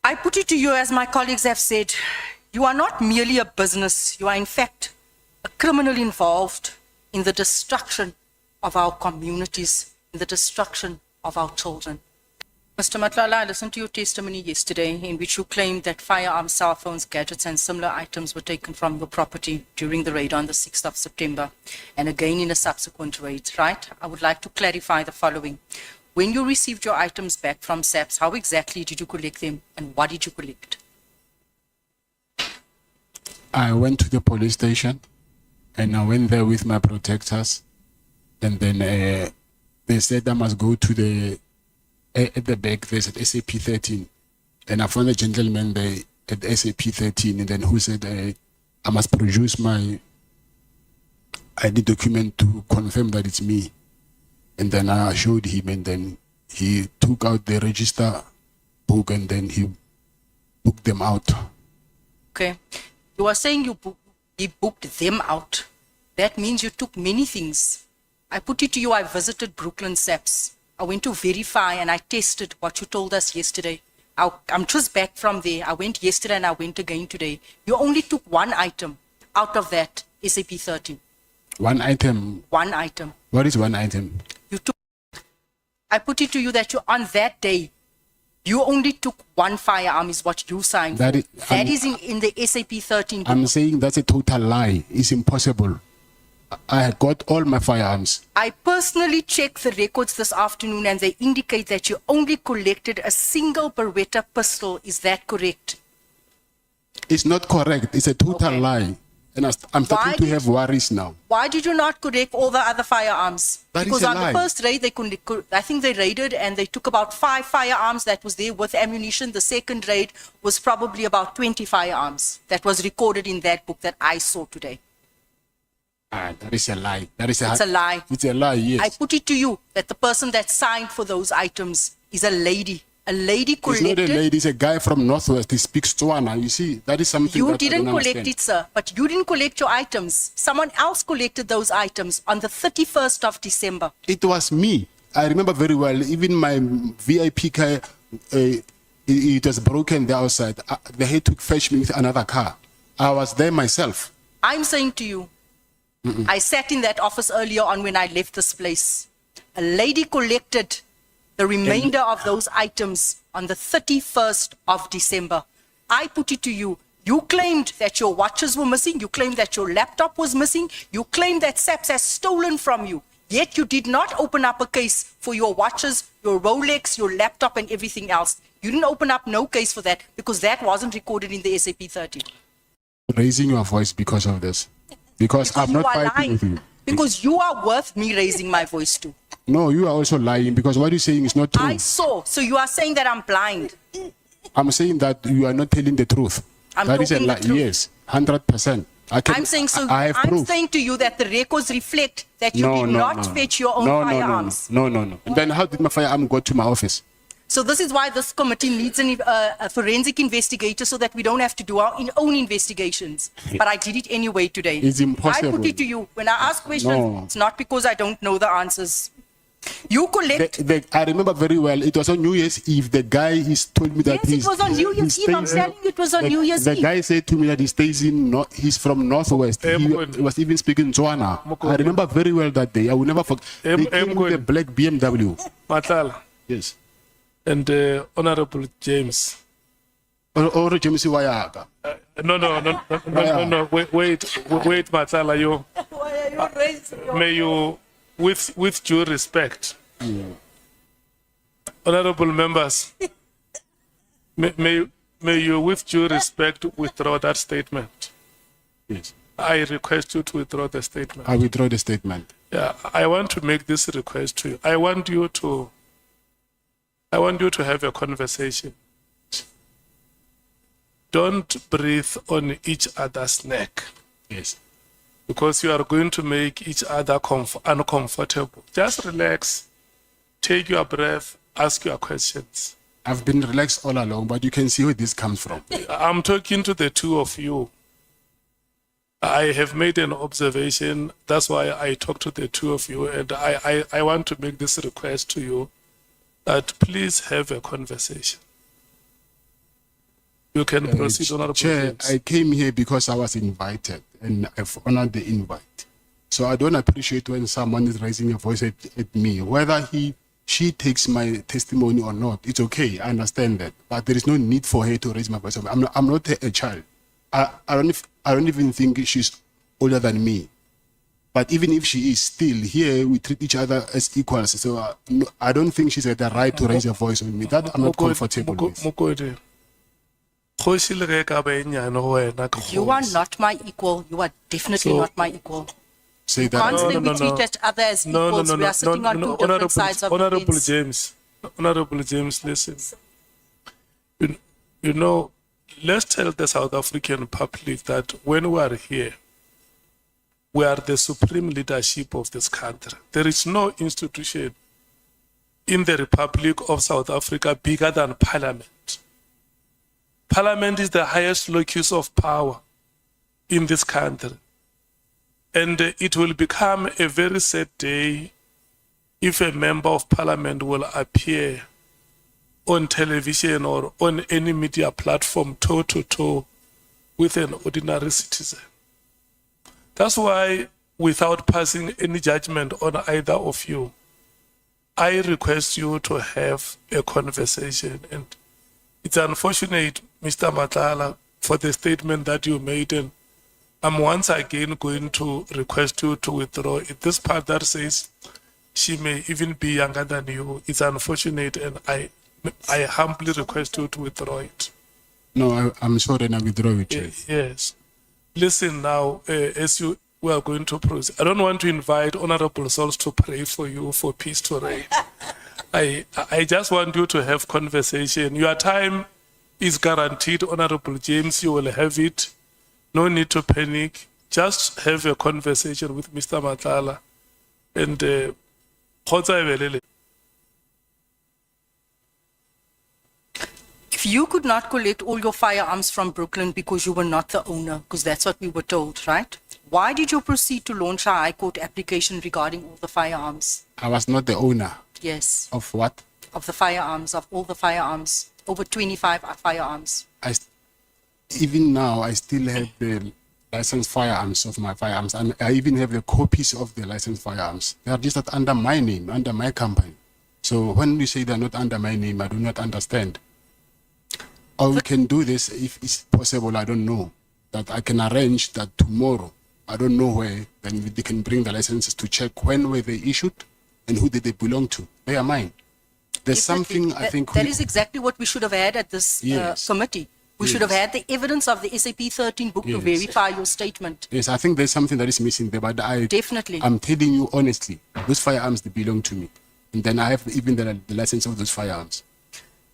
I put it to you, as my colleagues have said, you are not merely a business. You are, in fact, a criminal involved in the destruction of our communities, in the destruction of our children. Mr. Matlala, I listened to your testimony yesterday in which you claimed that firearms, cell phones, gadgets and similar items were taken from your property during the raid on the 6th of September and again in a subsequent raid, right? I would like to clarify the following. When you received your items back from SAPS, how exactly did you collect them and what did you collect? I went to the police station and I went there with my protectors, and then they said I must go to the at the back. There's an SAP 13, and I found a gentleman there at the SAP 13, and then who said I must produce my ID document to confirm that it's me. And then I showed him, and then he took out the register book, and then he booked them out. Okay. You are saying he booked them out. That means you took many things. I put it to you, I visited Brooklyn SAPS. I went to verify and I tested what you told us yesterday. I'm just back from there. I went yesterday and I went again today. You only took one item out of that SAP 13. One item? One item. What is one item? You took, I put it to you that you, on that day, you only took one firearm is what you signed that for. That is in the SAP 13 book. I'm saying that's a total lie. It's impossible. I got all my firearms. I personally checked the records this afternoon and they indicate that you only collected a single Beretta pistol. Is that correct? It's not correct. It's a total lie. And I'm starting to have worries now. Why did you not collect all the other firearms? That because is a on lie. the first raid, I think they raided and they took about 5 firearms that was there with ammunition. The second raid was probably about 20 firearms that was recorded in that book that I saw today. That is a lie. It's a lie. It's a lie, yes. I put it to you that the person that signed for those items is a lady. A lady collected. It's not a lady, it's a guy from Northwest. He speaks Tswana. You see, that is something you that didn't I don't collect understand. it, sir, but you didn't collect your items. Someone else collected those items on the 31st of December. It was me. I remember very well. Even my VIP car, it was broken there outside. They had to fetch me with another car. I was there myself. I'm saying to you, I sat in that office earlier on when I left this place. A lady collected the remainder of those items on the 31st of December. I put it to you, you claimed that your watches were missing, you claimed that your laptop was missing, you claimed that SAPS has stolen from you, yet you did not open up a case for your watches, your Rolex, your laptop and everything else. You didn't open up no case for that because that wasn't recorded in the SAP 13. Raising your voice because of this. Because I'm not fighting with you. Because you are worth me raising my voice to. No, you are also lying because what you're saying is not true. I saw. So you are saying that I'm blind. I'm saying that you are not telling the truth. That is a lie. Yes, 100%. I'm saying so. I'm saying to you that the records reflect that you did not fetch your own firearms. No. Then how did my firearm go to my office? So this is why this committee needs a forensic investigator so that we don't have to do our own investigations. But I did it anyway today. It's impossible. I put it to you. When I ask questions, it's not because I don't know the answers. You collect. I remember very well. It was on New Year's Eve. The guy told me that it was on New Year's Eve. I'm telling you, it was on New Year's Eve. The guy said to me that he stays he's from Northwest. He was even speaking Tswana. I remember very well that day. I will never forget. They came with a black BMW. Matlala. Yes. And Honorable James. Honorable James Wayaga. No. Wait, Matlala. May you, with due respect, honorable members, may you, with due respect, withdraw that statement. Yes. I request you to withdraw the statement. I withdraw the statement. Yeah, I want to make this request to you. I want you to have a conversation. Don't breathe on each other's neck. Yes. Because you are going to make each other uncomfortable. Just relax, take your breath, ask your questions. I've been relaxed all along, but you can see where this comes from. I'm talking to the two of you. I have made an observation. That's why I talk to the two of you. And I want to make this request to you that please have a conversation. You can proceed, Honorable Chair, James. I came here because I was invited and I've honored the invite. So I don't appreciate when someone is raising a voice at me. Whether she takes my testimony or not, it's okay. I understand that. But there is no need for her to raise my voice. I'm not a child. I don't even think she's older than me. But even if she is, still here we treat each other as equals. So no, I don't think she's got the right to raise her voice on me. That I'm not comfortable with. Mokodi. Kgoši le ge e ka ba e nyane go wena ke You are kgoši. not my equal. You are definitely So- not my equal. Say Can't that. say no, we treat each other as equals. We are sitting on two different sides of the Honorable fence. James, Honorable James, listen. You know, let's tell the South African public that when we are here, we are the supreme leadership of this country. There is no institution in the Republic of South Africa bigger than Parliament. Parliament is the highest locus of power in this country. And it will become a very sad day if a member of parliament will appear on television or on any media platform toe to toe with an ordinary citizen. That's why, without passing any judgment on either of you, I request you to have a conversation. And it's unfortunate, Mr. Matlala, for the statement that you made, and I'm once again going to request you to withdraw it. This part that says she may even be younger than you, it's unfortunate, and I humbly request you to withdraw it. No, I'm sorry, and I withdraw it, Chair. Yes. Listen now, as we are going to proceed. I don't want to invite honorable souls to pray for you for peace to reign. I just want you to have conversation. Your time is guaranteed, Honorable James. You will have it. No need to panic. Just have a conversation with Mr. Matlala. And If you could not collect all your firearms from Brooklyn because you were not the owner, because that's what we were told, right? Why did you proceed to launch a High Court application regarding all the firearms? I was not the owner Yes, of what? of the firearms, of all the firearms, over 25 firearms. Even now, I still have the licensed firearms of my firearms, and I even have the copies of the licensed firearms. They are registered under my name, under my company. So when you say they're not under my name, I do not understand. Or we can do this if it's possible, I don't know, that I can arrange that tomorrow. I don't know where, then they can bring the licenses to check when were they issued and who did they belong to. They are mine. There's Definitely. something I think that is exactly what we should have had at this Yes. committee. We should have Yes. had the evidence of the SAP 13 book to Yes. verify your statement. Yes, I think there's something that is missing there, but Definitely. I'm telling you honestly, those firearms, they belong to me. And then I have even the license of those firearms.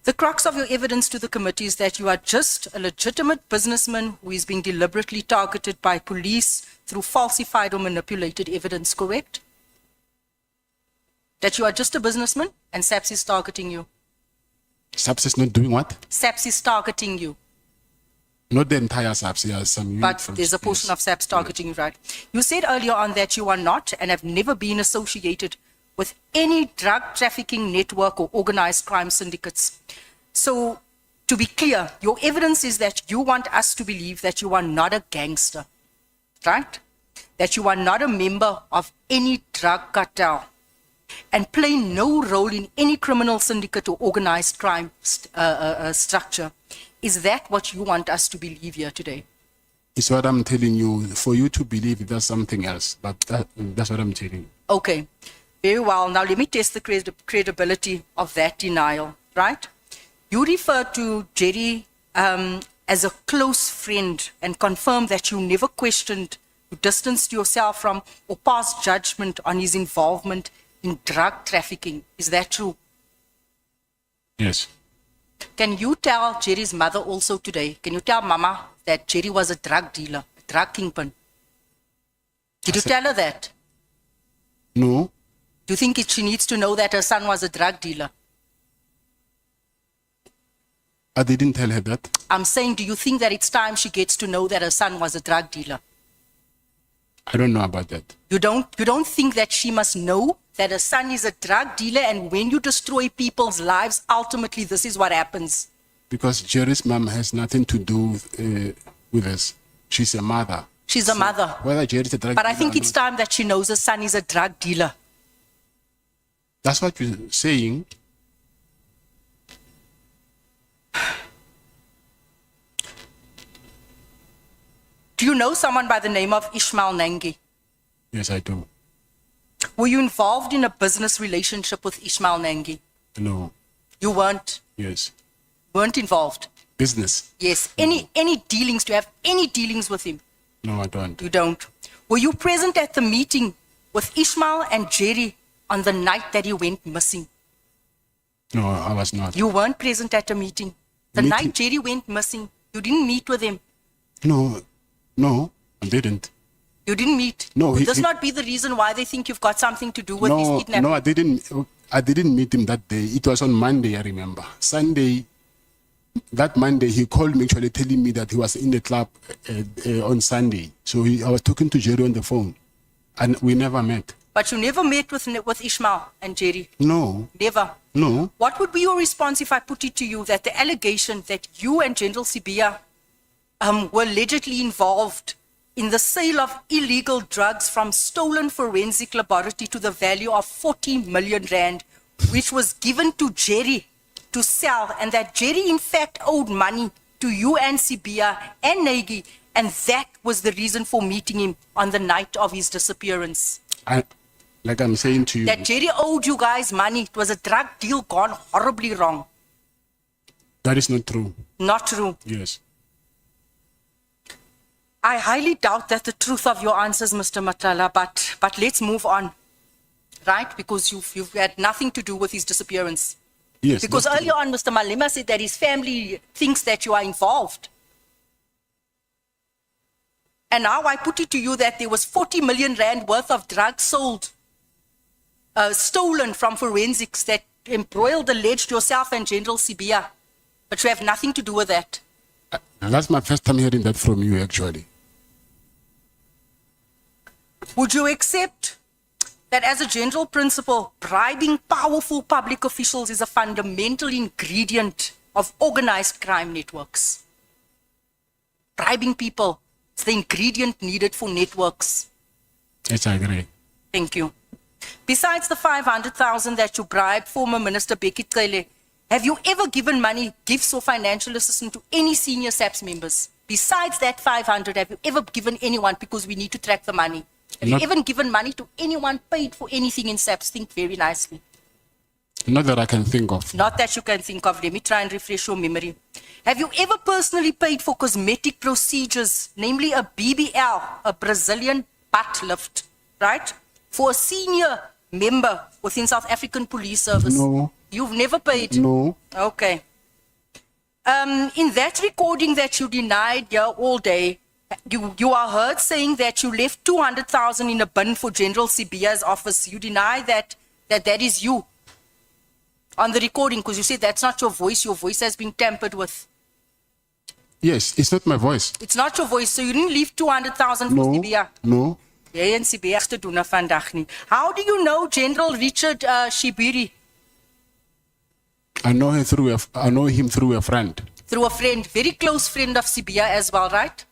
The crux of your evidence to the committee is that you are just a legitimate businessman who is being deliberately targeted by police through falsified or manipulated evidence, correct? That you are just a businessman and SAPS is targeting you. SAPS is not doing what? SAPS is targeting you, Not the entire SAPS, yeah, some unit but from there's a portion yes. of SAPS targeting you, right? You said earlier on that you are not and have never been associated with any drug trafficking network or organized crime syndicates. So, to be clear, your evidence is that you want us to believe that you are not a gangster, right? That you are not a member of any drug cartel and play no role in any criminal syndicate or organized crime structure. Is that what you want us to believe here today? It's what I'm telling you. For you to believe that's something else, but that's what I'm telling you. Okay, very well. Now let me test the credibility of that denial, right? You refer to Jerry as a close friend and confirm that you never questioned, you distanced yourself from or passed judgment on his involvement in drug trafficking. Is that true? Yes. Can you tell Jerry's mother also today, can you tell Mama that Jerry was a drug dealer, a drug kingpin? Did you tell her that? No. Do you think she needs to know that her son was a drug dealer? I didn't tell her that. I'm saying, do you think that it's time she gets to know that her son was a drug dealer? I don't know about that. You don't think that she must know that her son is a drug dealer, and when you destroy people's lives, ultimately this is what happens. Because Jerry's mom has nothing to do with us. She's a mother. She's a mother. Whether Jerry's a drug But I dealer think or it's not, time that she knows her son is a drug dealer. that's what you're saying. Do you know someone by the name of Ishmael Nangi? Yes, I do. Were you involved in a business relationship with Ishmael Nangi? No. You weren't. Yes. Weren't involved. Business. Yes. Any dealings? Do you have any dealings with him? No, I don't. You don't. Were you present at the meeting with Ishmael and Jerry on the night that he went missing? No, I was not. You weren't present at the meeting. The Meeting? night Jerry went missing, you didn't meet with him. No, I didn't. You didn't meet. No, Would he- this he- not be the reason why they think you've got something to do with his kidnapping? No, I didn't. I didn't meet him that day. It was on Monday, I remember. Sunday, that Monday, he called me actually telling me that he was in the club on Sunday. So I was talking to Jerry on the phone, and we never met. But you never met with Ishmael and Jerry. No, Never. no. What would be your response if I put it to you that the allegation that you and General Sibia were allegedly involved in the sale of illegal drugs from stolen forensic laboratory to the value of 40 million rand, which was given to Jerry to sell, and that Jerry in fact owed money to you and Sibia and Nagy, and that was the reason for meeting him on the night of his disappearance? Like I'm saying to you, That Jerry owed you guys money. It was a drug deal gone horribly wrong. that is not true. Not true. Yes. I highly doubt that the truth of your answers, Mr. Matlala, but let's move on, right? Because you've had nothing to do with his disappearance. Yes. Because that's earlier on, Mr. Malema said that his family thinks that you are involved. And now I put it to you that there was 40 million rand worth of drugs sold, stolen from forensics that embroiled, alleged yourself and General Sibia. But you have nothing to do with that. true. That's my first time hearing that from you, actually. Would you accept that as a general principle, bribing powerful public officials is a fundamental ingredient of organized crime networks? Bribing people is the ingredient needed for networks. Yes, I agree. Thank you. Besides the 500,000 that you bribed former Minister Becky Cele, have you ever given money, gifts or financial assistance to any senior SAPS members? Besides that 500, have you ever given anyone, because we need to track the money? Have Not- you ever given money to anyone, paid for anything in SAPS? Think very nicely. Not that I can think of. Not that you can think of. Let me try and refresh your memory. Have you ever personally paid for cosmetic procedures, namely a BBL, a Brazilian butt lift, right? For a senior member within South African Police Service? No. You've never paid? No. Okay. In that recording that you denied here all day, you are heard saying that you left 200,000 in a bin for General Sibia's office. You deny that is you on the recording, because you said that's not your voice. Your voice has been tampered with. Yes, it's not my voice. It's not your voice, so you didn't leave 200,000 for No. Sibia. No. Jy en Sibia te doen vandag nie. How do you know General Richard Shibiri? I know him through a friend. Through a friend, very close friend of Sibia as well, right?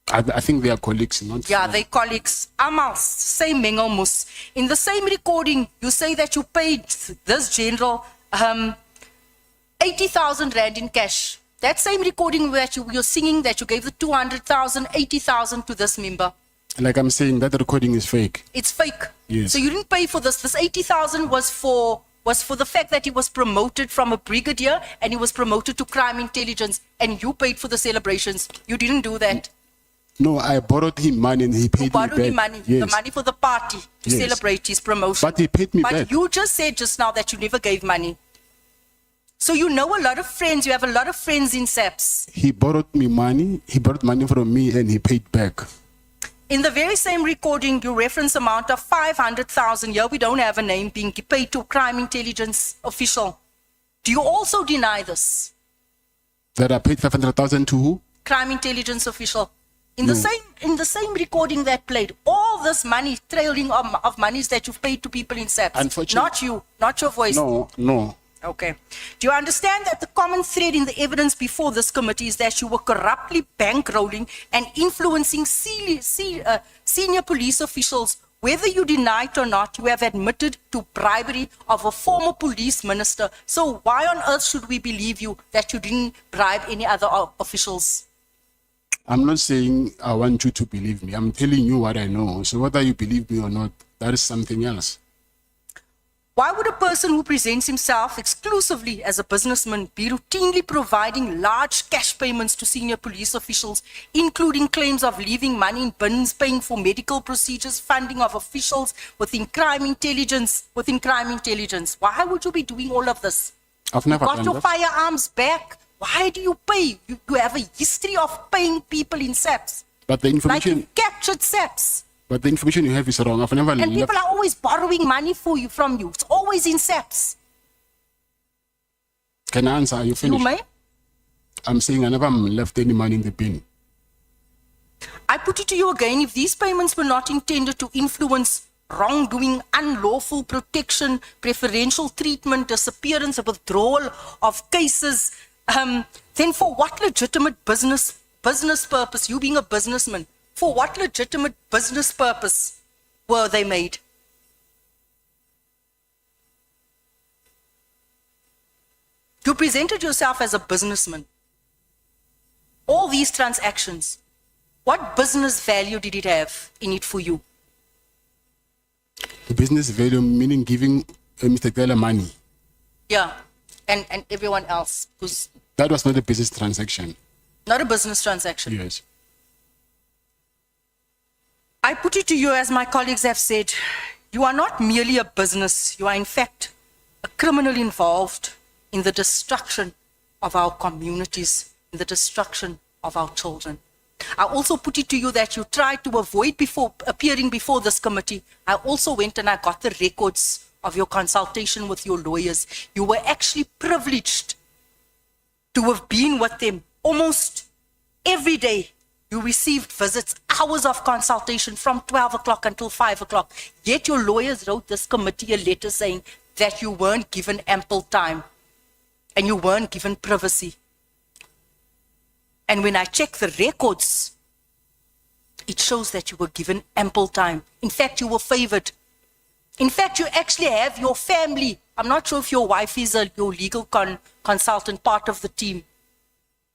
I think they are colleagues, not Yeah, they colleagues. Amal, same mengelmoes. In the same recording, you say that you paid this general 80,000 rand in cash. That same recording where you're singing that you gave the 200,000, 80,000 to this member. Like I'm saying, that recording is fake. It's fake. Yes. So you didn't pay for this. This 80,000 was for the fact that he was promoted from a brigadier and he was promoted to crime intelligence, and you paid for the celebrations. You didn't do that. No, I borrowed him money and he paid You me borrowed back. him money, Yes. the money for the party to Yes. celebrate his promotion. But he paid me But back. you just said just now that you never gave money. So you know a lot of friends. You have a lot of friends in SAPS. He borrowed me money. He borrowed money from me and he paid back. In the very same recording, you reference amount of 500,000. Here we don't have a name being paid to a crime intelligence official. Do you also deny this? That I paid 500,000 to who? Crime intelligence official. In the No. same recording that played, all this money, trailing of monies that you've paid to people in SAPS. Unfortunately- Not you, not your voice. No. Okay. Do you understand that the common thread in the evidence before this committee is that you were corruptly bankrolling and influencing senior police officials? Whether you deny it or not, you have admitted to bribery of a former police minister. So why on earth should we believe you that you didn't bribe any other officials? I'm not saying I want you to believe me. I'm telling you what I know. So whether you believe me or not, that is something else. Why would a person who presents himself exclusively as a businessman be routinely providing large cash payments to senior police officials, including claims of leaving money in bins, paying for medical procedures, funding of officials within crime intelligence? Why would you be doing all of this? I've never You got done your that. firearms back. Why do you pay? You have a history of paying people in SAPs. But the Like information, you captured SAPs. but the information you have is wrong. I've never And left. people are always borrowing money from you. It's always in SAPs. Can I answer? Are you You finished? may. I'm saying I never left any money in the bin. I put it to you again, if these payments were not intended to influence wrongdoing, unlawful protection, preferential treatment, disappearance, or withdrawal of cases, then for what legitimate business purpose, you being a businessman, for what legitimate business purpose were they made? You presented yourself as a businessman. All these transactions, what business value did it have in it for you? The business value meaning giving Mr. Taylor money. Yeah, and everyone else who's That was not a business transaction. not a business transaction. Yes. I put it to you, as my colleagues have said, you are not merely a business, you are in fact a criminal involved in the destruction of our communities, in the destruction of our children. I also put it to you that you tried to avoid appearing before this committee. I also went and I got the records of your consultation with your lawyers. You were actually privileged to have been with them almost every day. You received visits, hours of consultation from 12 o'clock until 5 o'clock. Yet your lawyers wrote this committee a letter saying that you weren't given ample time and you weren't given privacy. And when I check the records, it shows that you were given ample time. In fact, you were favored. In fact, you actually have your family. I'm not sure if your wife is your legal consultant, part of the team.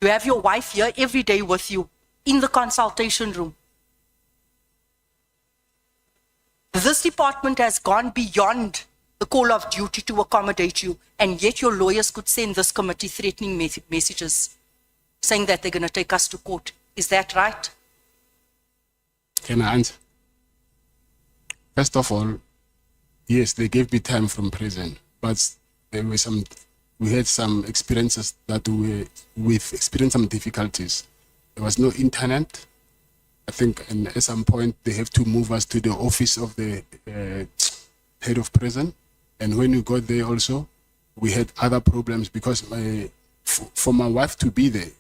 You have your wife here every day with you in the consultation room. This department has gone beyond the call of duty to accommodate you, and yet your lawyers could send this committee threatening messages saying that they're going to take us to court. Is that right? Can I answer? First of all, yes, they gave me time from prison, but there were we had some experiences that we've experienced some difficulties. There was no internet. I think and at some point they have to move us to the office of the head of prison. And when we got there also, we had other problems because for my wife to be there,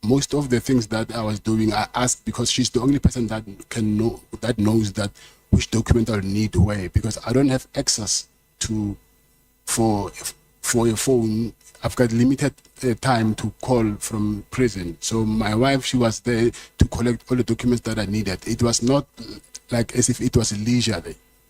most of the things that I was doing, I asked because she's the only person that knows that which document I'll need where, because I don't have access to for a phone. I've got limited time to call from prison. So my wife, she was there to collect all the documents that I needed. It was not like as if it was leisure.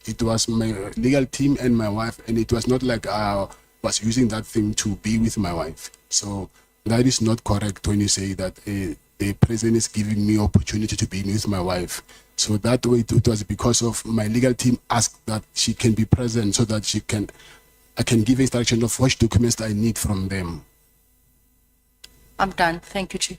It was my legal team and my wife, and it was not like I was using that thing to be with my wife. So that is not correct when you say that the prison is giving me opportunity to be with my wife. So that way it was because of my legal team asked that she can be present so that I can give instruction of which documents I need from them. I'm done. Thank you, Chief.